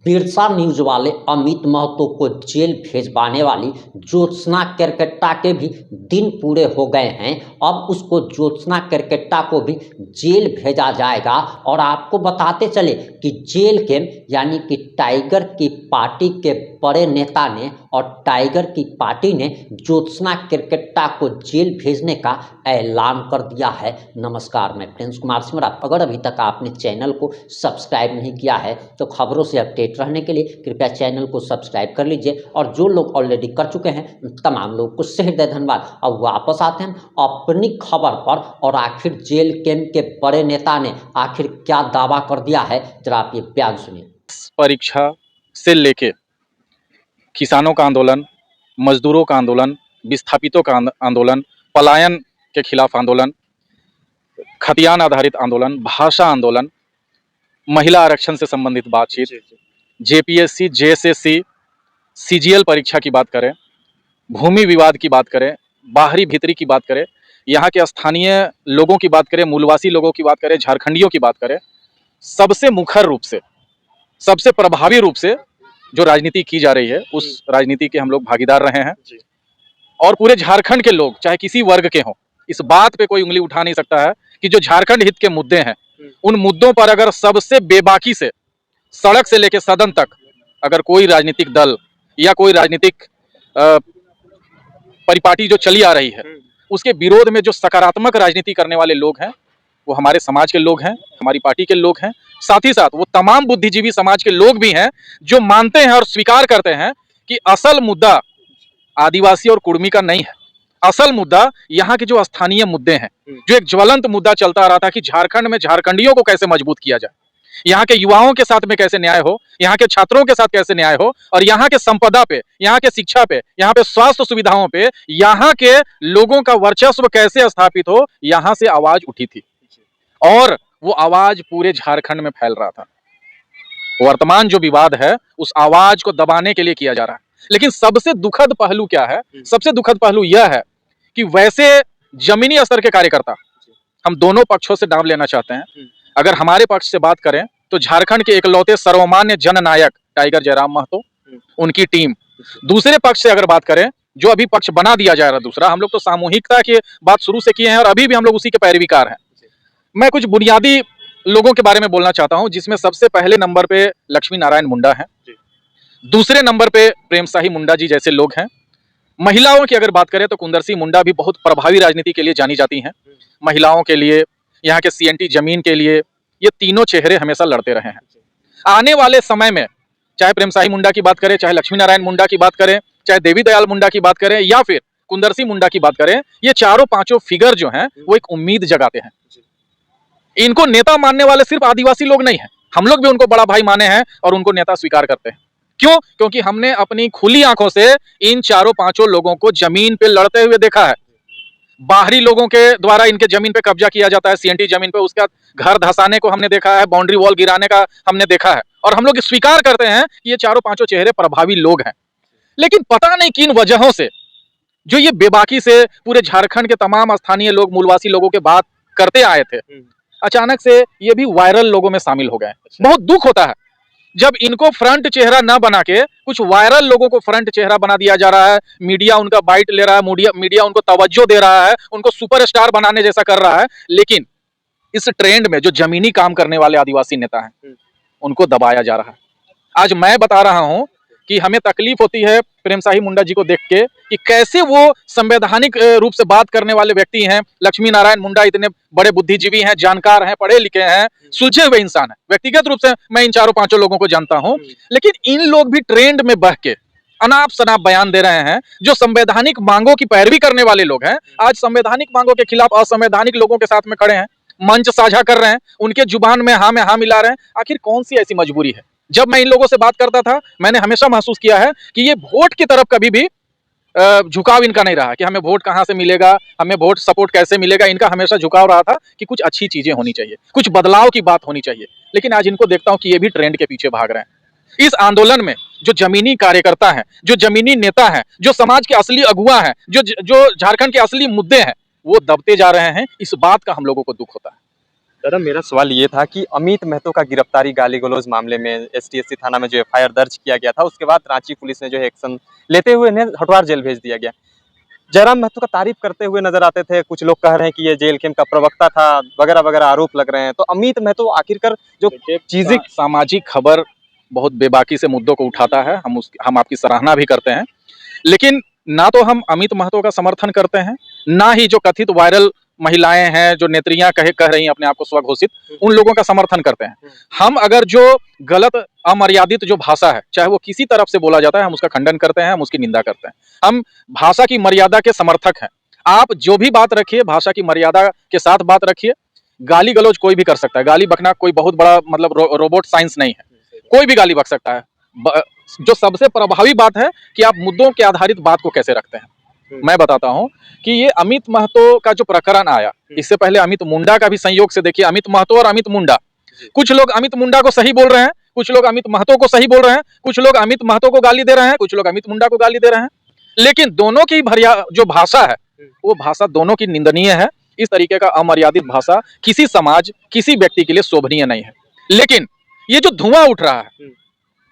Birsa news वाले अमित महतो को jail भेजवाने वाली ज्योत्सना केरकेट्टा के भी दिन पूरे हो गए हैं। अब उसको ज्योत्सना केरकेट्टा को भी जेल भेजा जाएगा। और आपको बताते चले कि जेल के यानी कि टाइगर की पार्टी के बड़े नेता ने और टाइगर की पार्टी ने ज्योत्सना केरकेट्टा को जेल भेजने का ऐलान कर दिया है। नमस्कार, मैं प्रिंस कुमार सिमरा। अगर अभी तक आपने चैनल को सब्सक्राइब नहीं किया है तो खबरों से अपडेट रहने के लिए कृपया चैनल को सब्सक्राइब कर लीजिए। और जो लोग ऑलरेडी कर चुके हैं उन तमाम लोगों को हृदय धन्यवाद। अब वापस आते हैं अपनी खबर पर। और आखिर जेल कैंप के बड़े नेता ने आखिर क्या दावा कर दिया है, जरा आप ये बयान सुनिए। परीक्षा से लेके किसानों का आंदोलन, मजदूरों का आंदोलन, विस्थापितों का आंदोलन, पलायन के खिलाफ आंदोलन, खतियान आधारित आंदोलन, भाषा आंदोलन, महिला आरक्षण से संबंधित बातचीत, जेपीएससी, जेएसएससी, सीजीएल परीक्षा की बात करें, भूमि विवाद की बात करें, बाहरी भीतरी की बात करें, यहाँ के स्थानीय लोगों की बात करें, मूलवासी लोगों की बात करें, झारखंडियों की बात करें, सबसे मुखर रूप से, सबसे प्रभावी रूप से जो राजनीति की जा रही है उस राजनीति के हम लोग भागीदार रहे हैं। और पूरे झारखंड के लोग चाहे किसी वर्ग के हों, इस बात पे कोई उंगली उठा नहीं सकता है कि जो झारखंड हित के मुद्दे हैं उन मुद्दों पर अगर सबसे बेबाकी से सड़क से लेकर सदन तक अगर कोई राजनीतिक दल या कोई राजनीतिक परिपाटी जो चली आ रही है उसके विरोध में जो सकारात्मक राजनीति करने वाले लोग हैं वो हमारे समाज के लोग हैं, हमारी पार्टी के लोग हैं। साथ ही साथ वो तमाम बुद्धिजीवी समाज के लोग भी हैं जो मानते हैं और स्वीकार करते हैं कि असल मुद्दा आदिवासी और कुर्मी का नहीं है। असल मुद्दा यहाँ के जो स्थानीय मुद्दे हैं, जो एक ज्वलंत मुद्दा चलता आ रहा था कि झारखंड में झारखंडियों को कैसे मजबूत किया जाए, यहाँ के युवाओं के साथ में कैसे न्याय हो, यहाँ के छात्रों के साथ कैसे न्याय हो, और यहाँ के संपदा पे, यहाँ के शिक्षा पे, यहाँ पे स्वास्थ्य सुविधाओं पे, यहाँ के लोगों का वर्चस्व कैसे स्थापित हो, यहाँ से आवाज उठी थी। और वो आवाज पूरे झारखंड में फैल रहा था। वर्तमान जो विवाद है उस आवाज को दबाने के लिए किया जा रहा है। लेकिन सबसे दुखद पहलू क्या है? सबसे दुखद पहलू यह है कि वैसे जमीनी स्तर के कार्यकर्ता, हम दोनों पक्षों से दांव लेना चाहते हैं। अगर हमारे पक्ष से बात करें तो झारखंड के एकलौते सर्वमान्य जननायक टाइगर जयराम महतो, उनकी टीम। दूसरे पक्ष से अगर बात करें, जो अभी पक्ष बना दिया जा रहा है दूसरा, हम लोग तो सामूहिकता की बात शुरू से किए हैं और अभी भी हम लोग उसी के पैरवीकार हैं। मैं कुछ बुनियादी लोगों के बारे में बोलना चाहता हूं, जिसमें सबसे पहले नंबर पे लक्ष्मी नारायण मुंडा हैं, दूसरे नंबर पे प्रेमसाही मुंडा जी जैसे लोग हैं। महिलाओं की अगर बात करें तो कुंदर सिंह मुंडा भी बहुत प्रभावी राजनीति के लिए जानी जाती हैं। महिलाओं के लिए, यहाँ के सीएनटी जमीन के लिए, ये तीनों चेहरे हमेशा लड़ते रहे हैं। आने वाले समय में चाहे प्रेमसाही मुंडा की बात करें, चाहे लक्ष्मी नारायण मुंडा की बात करें, चाहे देवी दयाल मुंडा की बात करें, या फिर कुंदर सिंह मुंडा की बात करें, ये चारों पांचों फिगर जो हैं वो एक उम्मीद जगाते हैं। इनको नेता मानने वाले सिर्फ आदिवासी लोग नहीं हैं, हम लोग भी उनको बड़ा भाई माने हैं और उनको नेता स्वीकार करते हैं। क्यों? क्योंकि हमने अपनी खुली आंखों से इन चारों पांचों लोगों को जमीन पे लड़ते हुए देखा है। बाहरी लोगों के द्वारा इनके जमीन पे कब्जा किया जाता है, सीएनटी जमीन पे, उसका घर धसाने को हमने देखा है, बाउंड्री वॉल गिराने का हमने देखा है, और हम लोग स्वीकार करते हैं कि ये चारों पांचों चेहरे प्रभावी लोग हैं। लेकिन पता नहीं किन वजहों से जो ये बेबाकी से पूरे झारखंड के तमाम स्थानीय लोग, मूलवासी लोगों के बात करते आए थे, अचानक से ये भी वायरल लोगों में शामिल हो गए। बहुत दुख होता है जब इनको फ्रंट चेहरा ना बना के कुछ वायरल लोगों को फ्रंट चेहरा बना दिया जा रहा है। मीडिया उनका बाइट ले रहा है, मीडिया उनको तवज्जो दे रहा है, उनको सुपरस्टार बनाने जैसा कर रहा है। लेकिन इस ट्रेंड में जो जमीनी काम करने वाले आदिवासी नेता हैं उनको दबाया जा रहा है। आज मैं बता रहा हूं कि हमें तकलीफ होती है प्रेमसाही मुंडा जी को देख के कि कैसे वो संवैधानिक रूप से बात करने वाले व्यक्ति हैं। लक्ष्मी नारायण मुंडा इतने बड़े बुद्धिजीवी हैं, जानकार हैं, पढ़े लिखे हैं, सुलझे हुए इंसान हैं। व्यक्तिगत रूप से मैं इन चारों पांचों लोगों को जानता हूं, लेकिन इन लोग भी ट्रेंड में बह के अनाप शनाप बयान दे रहे हैं। जो संवैधानिक मांगों की पैरवी करने वाले लोग हैं, आज संवैधानिक मांगों के खिलाफ असंवैधानिक लोगों के साथ में खड़े हैं, मंच साझा कर रहे हैं, उनके जुबान में हाँ मिला रहे हैं। आखिर कौन सी ऐसी मजबूरी है? जब मैं इन लोगों से बात करता था, मैंने हमेशा महसूस किया है कि ये वोट की तरफ कभी भी झुकाव इनका नहीं रहा कि हमें वोट कहां से मिलेगा, हमें वोट सपोर्ट कैसे मिलेगा। इनका हमेशा झुकाव रहा था कि कुछ अच्छी चीजें होनी चाहिए, कुछ बदलाव की बात होनी चाहिए। लेकिन आज इनको देखता हूं कि ये भी ट्रेंड के पीछे भाग रहे हैं। इस आंदोलन में जो जमीनी कार्यकर्ता हैं, जो जमीनी नेता हैं, जो समाज के असली अगुआ हैं, जो झारखंड के असली मुद्दे हैं, वो दबते जा रहे हैं। इस बात का हम लोगों को दुख होता है। दादा मेरा सवाल ये था कि अमित महतो का गिरफ्तारी गाली गलौज मामले में एसटीएससी थाना में जो एफआईआर दर्ज किया गया था, उसके बाद रांची पुलिस ने जो है एक्शन लेते हुए इन्हें हटवार जेल भेज दिया गया। जयराम महतो का तारीफ करते हुए नजर आते थे, कुछ लोग कह रहे हैं कि ये जेल कैंप का प्रवक्ता था, वगैरह वगैरह आरोप लग रहे हैं। तो अमित महतो आखिरकार जो चीजें सामाजिक खबर बहुत बेबाकी से मुद्दों को उठाता है, हम आपकी सराहना भी करते हैं, लेकिन ना तो हम अमित महतो का समर्थन करते हैं, ना ही जो कथित वायरल महिलाएं हैं, जो नेत्रियां कह रही हैं अपने आप को स्वघोषित, उन लोगों का समर्थन करते हैं। हम अगर जो गलत अमर्यादित जो भाषा है, चाहे वो किसी तरफ से बोला जाता है, हम उसका खंडन करते हैं, हम उसकी निंदा करते हैं। हम भाषा की मर्यादा के समर्थक हैं। आप जो भी बात रखिए, भाषा की मर्यादा के साथ बात रखिए। गाली गलौज कोई भी कर सकता है, गाली बकना कोई बहुत बड़ा मतलब रोबोट साइंस नहीं है, कोई भी गाली बक सकता है। जो सबसे प्रभावी बात है कि आप मुद्दों के आधारित बात को कैसे रखते हैं। मैं बताता हूं कि ये अमित महतो का जो प्रकरण आया, इससे पहले अमित मुंडा का भी संयोग से देखिए, अमित महतो और अमित मुंडा, कुछ लोग अमित मुंडा को सही बोल रहे हैं, कुछ लोग अमित महतो को सही बोल रहे हैं, कुछ लोग अमित महतो को गाली दे रहे हैं, कुछ लोग अमित मुंडा को गाली दे रहे हैं, लेकिन दोनों की भरिया जो भाषा है, वो भाषा दोनों की निंदनीय है। इस तरीके का अमर्यादित भाषा किसी समाज, किसी व्यक्ति के लिए शोभनीय नहीं है। लेकिन ये जो धुआं उठ रहा है,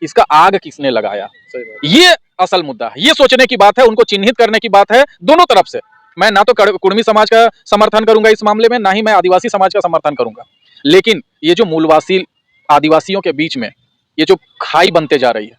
इसका आग किसने लगाया, ये असल मुद्दा है। ये सोचने की बात है, उनको चिन्हित करने की बात है दोनों तरफ से। मैं ना तो कुर्मी समाज का समर्थन करूंगा इस मामले में, ना ही मैं आदिवासी समाज का समर्थन करूंगा, लेकिन ये जो मूलवासी आदिवासियों के बीच में ये जो खाई बनते जा रही है,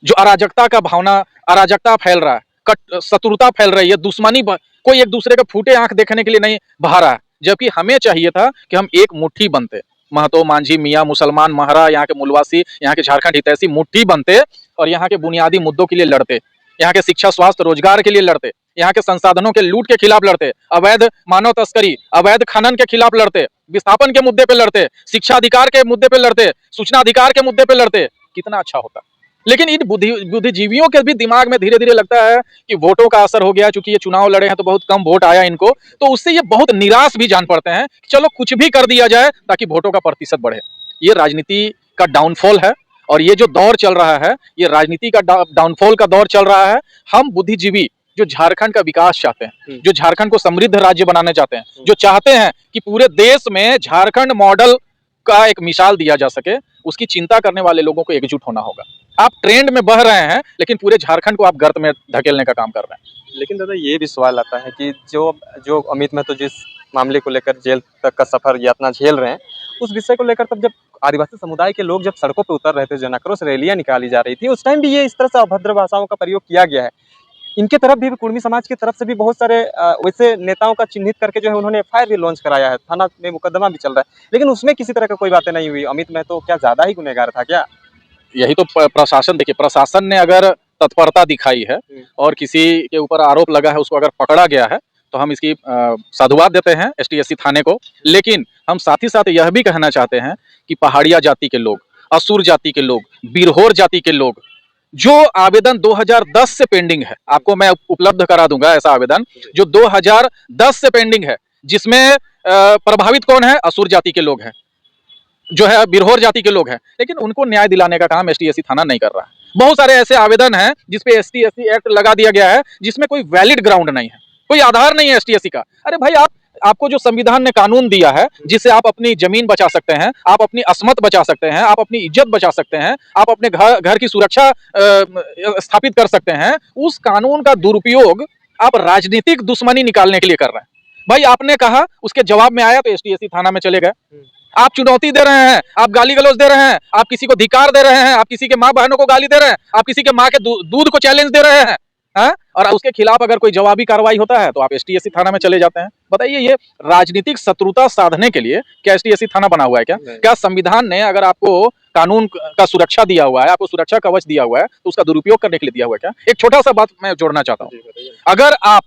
जो अराजकता का भावना, अराजकता फैल रहा है, शत्रुता फैल रही है, दुश्मनी, कोई एक दूसरे के फूटे आंख देखने के लिए नहीं बहा रहा है, जबकि हमें चाहिए था कि हम एक मुट्ठी बनते, महतो, मांझी, मियाँ, मुसलमान, महरा, यहाँ के मूलवासी, यहाँ के झारखंड हितैषी मुट्ठी बनते और यहाँ के बुनियादी मुद्दों के लिए लड़ते, यहाँ के शिक्षा, स्वास्थ्य, रोजगार के लिए लड़ते, यहाँ के संसाधनों के लूट के खिलाफ लड़ते, अवैध मानव तस्करी, अवैध खनन के खिलाफ लड़ते, विस्थापन के मुद्दे पे लड़ते, शिक्षा अधिकार के मुद्दे पे लड़ते, सूचना अधिकार के मुद्दे पे लड़ते। कितना अच्छा होता। लेकिन इन बुद्धिजीवियों के भी दिमाग में धीरे धीरे लगता है कि वोटों का असर हो गया, चूंकि ये चुनाव लड़े हैं तो बहुत कम वोट आया इनको, तो उससे ये बहुत निराश भी जान पड़ते हैं कि चलो कुछ भी कर दिया जाए ताकि वोटों का प्रतिशत बढ़े। ये राजनीति का डाउनफॉल है, और ये जो दौर चल रहा है, ये राजनीति का डाउनफॉल का दौर चल रहा है। हम बुद्धिजीवी जो झारखंड का विकास चाहते हैं, जो झारखंड को समृद्ध राज्य बनाने चाहते हैं, जो चाहते हैं कि पूरे देश में झारखंड मॉडल का एक मिसाल दिया जा सके, उसकी चिंता करने वाले लोगों को एकजुट होना होगा। आप ट्रेंड में बह रहे हैं, लेकिन पूरे झारखंड को आप गर्त में धकेलने का काम कर रहे हैं। लेकिन दादा ये भी सवाल आता है कि जो अमित महतो जिस मामले को लेकर जेल तक का सफर यातना झेल रहे हैं, उस विषय को लेकर तब जब आदिवासी समुदाय के लोग जब सड़कों पर उतर रहे थे, जन आक्रोश रैलियां निकाली जा रही थी, उस टाइम भी ये इस तरह से अभद्र भाषाओं का प्रयोग किया गया है। इनके तरफ भी, कुर्मी समाज की तरफ से भी बहुत सारे वैसे नेताओं का चिन्हित करके जो है उन्होंने एफआईआर भी लॉन्च कराया है, थाना में मुकदमा भी चल रहा है, लेकिन उसमें किसी तरह का कोई बातें नहीं हुई। अमित महतो क्या ज्यादा ही गुनहगार था क्या? यही तो प्रशासन, देखिए प्रशासन ने अगर तत्परता दिखाई है और किसी के ऊपर आरोप लगा है, उसको अगर पकड़ा गया है, तो हम इसकी साधुवाद देते हैं एसटीएससी थाने को। लेकिन हम साथ ही साथ यह भी कहना चाहते हैं कि पहाड़िया जाति के लोग, असुर जाति के लोग, बिरहोर जाति के लोग, जो आवेदन 2010 से पेंडिंग है, आपको मैं उपलब्ध करा दूंगा ऐसा आवेदन जो 2010 से पेंडिंग है, जिसमें प्रभावित कौन है? असुर जाति के लोग हैं, जो है बिरहोर जाति के लोग हैं, लेकिन उनको न्याय दिलाने का काम एसटीएससी थाना नहीं कर रहा है। बहुत सारे ऐसे आवेदन हैं जिसपे एसटीएससी एक्ट लगा दिया गया है, जिसमें कोई वैलिड ग्राउंड नहीं है, कोई आधार नहीं है एसटीएससी का। अरे भाई, आपको जो संविधान ने कानून दिया है, जिससे आप अपनी जमीन बचा सकते हैं, आप अपनी अस्मत बचा सकते हैं, आप अपनी इज्जत बचा सकते हैं, आप अपने घर की सुरक्षा स्थापित कर सकते हैं, उस कानून का दुरुपयोग आप राजनीतिक दुश्मनी निकालने के लिए कर रहे हैं। भाई आपने कहा, उसके जवाब में आया तो एसटीएससी थाना में चले गए। आप चुनौती दे रहे हैं, आप गाली गलौज दे रहे हैं, आप किसी को धिक्कार दे रहे हैं, आप किसी के माँ बहनों को गाली दे रहे हैं, आप किसी के माँ के दूध को चैलेंज दे रहे हैं, हाँ? और उसके खिलाफ अगर कोई जवाबी कार्रवाई होता है तो आप एसटीएससी थाना में चले जाते हैं। बताइए, ये राजनीतिक शत्रुता साधने के लिए क्या एसटीएससी थाना बना हुआ है क्या? क्या संविधान ने अगर आपको कानून का सुरक्षा दिया हुआ है, आपको सुरक्षा कवच दिया हुआ है, तो उसका दुरुपयोग करने के लिए दिया हुआ है क्या? एक छोटा सा बात मैं जोड़ना चाहता हूँ। अगर आप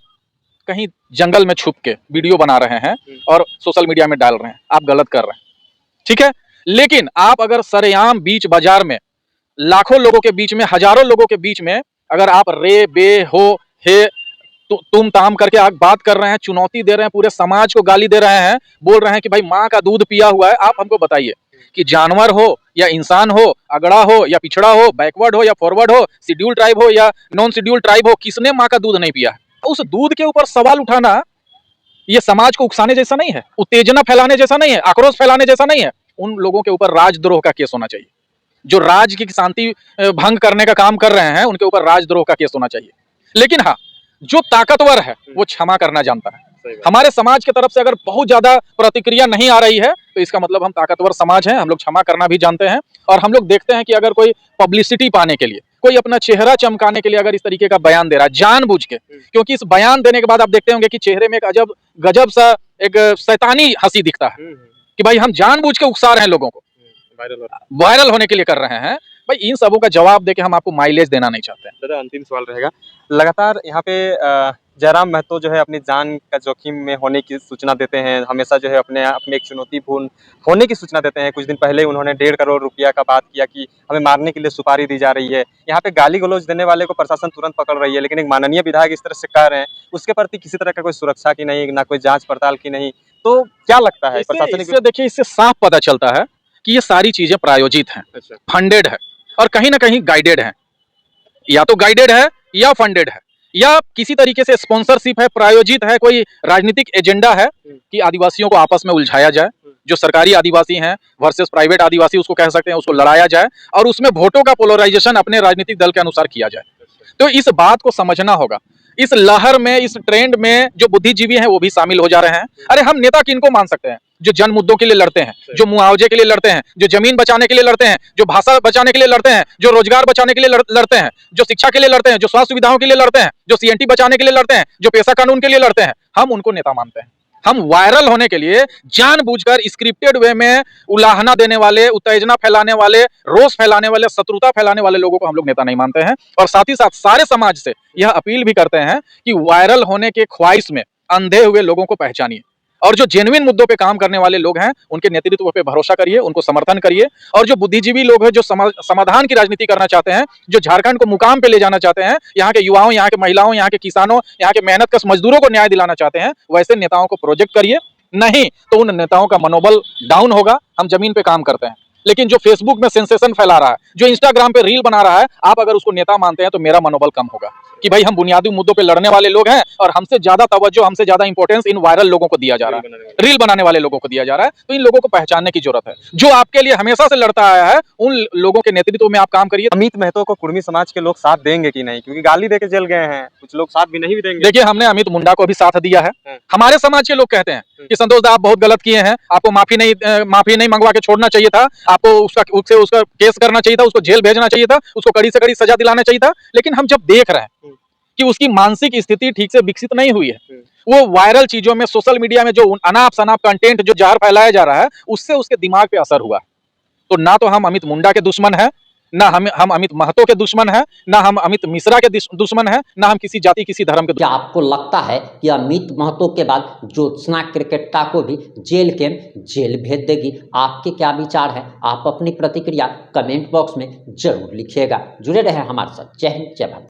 कहीं जंगल में छुप के वीडियो बना रहे हैं और सोशल मीडिया में डाल रहे हैं, आप गलत कर रहे हैं, ठीक है। लेकिन आप अगर सरेआम बीच बाजार में, लाखों लोगों के बीच में, हजारों लोगों के बीच में अगर आप रे बे हो हे तुम ताम करके आप बात कर रहे हैं, चुनौती दे रहे हैं, पूरे समाज को गाली दे रहे हैं, बोल रहे हैं कि भाई माँ का दूध पिया हुआ है, आप हमको बताइए कि जानवर हो या इंसान हो, अगड़ा हो या पिछड़ा हो, बैकवर्ड हो या फॉरवर्ड हो, शेड्यूल ट्राइब हो या नॉन शेड्यूल ट्राइब हो, किसने माँ का दूध नहीं पिया है? उस दूध के ऊपर सवाल उठाना ये समाज को उकसाने जैसा नहीं है, उत्तेजना फैलाने जैसा नहीं है, आक्रोश फैलाने जैसा नहीं है। उन लोगों के ऊपर राजद्रोह का केस होना चाहिए। जो राज्य की शांति भंग करने का काम कर रहे हैं उनके ऊपर राजद्रोह का केस होना चाहिए। लेकिन हाँ, जो ताकतवर है वो क्षमा करना जानता है। हमारे समाज की तरफ से अगर बहुत ज्यादा प्रतिक्रिया नहीं आ रही है तो इसका मतलब हम ताकतवर समाज हैं, हम लोग क्षमा करना भी जानते हैं। और हम लोग देखते हैं कि अगर कोई पब्लिसिटी पाने के लिए, कोई अपना चेहरा चमकाने के लिए अगर इस तरीके का बयान दे रहा है जानबूझ के, क्योंकि इस बयान देने के बाद आप देखते होंगे कि चेहरे में एक गजब सा एक शैतानी हंसी दिखता है कि भाई हम जानबूझ के उकसा रहे हैं लोगों को, वायरल होने के लिए कर रहे हैं। भाई इन सबों का जवाब देके हम आपको माइलेज देना नहीं चाहते हैं। दादा, अंतिम सवाल रहेगा, लगातार यहाँ पे जयराम महतो जो है अपनी जान का जोखिम में होने की सूचना देते हैं, हमेशा जो है अपने आप में एक चुनौतीपूर्ण होने की सूचना देते हैं। कुछ दिन पहले उन्होंने 1.5 करोड़ रुपया का बात किया कि हमें मारने के लिए सुपारी दी जा रही है। यहाँ पे गाली गलौज देने वाले को प्रशासन तुरंत पकड़ रही है, लेकिन एक माननीय विधायक इस तरह से कह रहे हैं, उसके प्रति किसी तरह का कोई सुरक्षा की नहीं, ना कोई जाँच पड़ताल की नहीं। तो क्या लगता है प्रशासन? देखिए, इससे साफ पता चलता है कि ये सारी चीजें प्रायोजित हैं, फंडेड है और कहीं ना कहीं गाइडेड है। या तो गाइडेड है या फंडेड है या किसी तरीके से स्पॉन्सरशिप है, प्रायोजित है, कोई राजनीतिक एजेंडा है कि आदिवासियों को आपस में उलझाया जाए। जो सरकारी आदिवासी हैं वर्सेस प्राइवेट आदिवासी उसको कह सकते हैं, उसको लड़ाया जाए और उसमें वोटों का पोलराइजेशन अपने राजनीतिक दल के अनुसार किया जाए। तो इस बात को समझना होगा। इस लहर में, इस ट्रेंड में जो बुद्धिजीवी हैं वो भी शामिल हो जा रहे हैं। अरे हम नेता किनको मान सकते हैं? जो जन मुद्दों के लिए लड़ते हैं, जो मुआवजे के लिए लड़ते हैं, जो जमीन बचाने के लिए लड़ते हैं, जो भाषा बचाने के लिए लड़ते हैं, जो रोजगार बचाने के लिए लड़ते हैं, जो शिक्षा के लिए लड़ते हैं, जो स्वास्थ्य सुविधाओं के लिए लड़ते हैं, जो सीएनटी बचाने के लिए लड़ते हैं, जो पेशा कानून के लिए लड़ते हैं, हम उनको नेता मानते हैं। हम वायरल होने के लिए जानबूझकर स्क्रिप्टेड वे में उलाहना देने वाले, उत्तेजना फैलाने वाले, रोष फैलाने वाले, शत्रुता फैलाने वाले लोगों को हम लोग नेता नहीं मानते हैं। और साथ ही साथ सारे समाज से यह अपील भी करते हैं कि वायरल होने के ख्वाहिश में अंधे हुए लोगों को पहचानिए और जो जेन्युइन मुद्दों पे काम करने वाले लोग हैं उनके नेतृत्व पे भरोसा करिए, उनको समर्थन करिए। और जो बुद्धिजीवी लोग हैं, जो समाधान की राजनीति करना चाहते हैं, जो झारखंड को मुकाम पे ले जाना चाहते हैं, यहाँ के युवाओं, यहाँ के महिलाओं, यहाँ के किसानों, यहाँ के मेहनतकश मजदूरों को न्याय दिलाना चाहते हैं, वैसे नेताओं को प्रोजेक्ट करिए। नहीं तो उन नेताओं का मनोबल डाउन होगा। हम जमीन पे काम करते हैं, लेकिन जो फेसबुक में सेंसेशन फैला रहा है, जो इंस्टाग्राम पे रील बना रहा है, आप अगर उसको नेता मानते हैं तो मेरा मनोबल कम होगा कि भाई हम बुनियादी मुद्दों पे लड़ने वाले लोग हैं और हमसे ज्यादा तवज्जो, हमसे ज्यादा इंपॉर्टेंस इन वायरल लोगों को दिया जा रहा है, रील बनाने वाले लोगों को दिया जा रहा है। तो इन लोगों को पहचानने की जरूरत है। जो आपके लिए हमेशा से लड़ता आया है उन लोगों के नेतृत्व में आप काम करिए। अमित महतो को कुर्मी समाज के लोग साथ देंगे कि नहीं? क्योंकि गाली देके जल गए हैं, कुछ लोग साथ भी नहीं भी देंगे। देखिए, हमने अमित मुंडा को भी साथ दिया है। हमारे समाज के लोग कहते हैं कि संतोष दा आप बहुत गलत किए हैं, आपको माफी नहीं मंगवा के छोड़ना चाहिए था, आपको उसका केस करना चाहिए था, उसको जेल भेजना चाहिए था, उसको कड़ी से कड़ी सजा दिलाना चाहिए था। लेकिन हम जब देख रहे हैं कि उसकी मानसिक स्थिति ठीक से विकसित नहीं हुई है, वो वायरल चीजों में, सोशल मीडिया में जो अनाप शनाप कंटेंट जो जहर फैलाया जा रहा है, उससे उसके दिमाग पे असर हुआ। तो ना तो हम अमित मुंडा के दुश्मन हैं, ना हम अमित महतो के दुश्मन हैं, ना हम अमित मिश्रा के दुश्मन हैं, ना हम किसी जाति, किसी धर्म के। क्या आपको लगता है कि अमित महतो के बाद ज्योत्सना केरकेट्टा को भी जेल भेज देगी? आपके क्या विचार है? आप अपनी प्रतिक्रिया कमेंट बॉक्स में जरूर लिखिएगा। जुड़े रहे हमारे साथ। जय हिंद, जय भारत।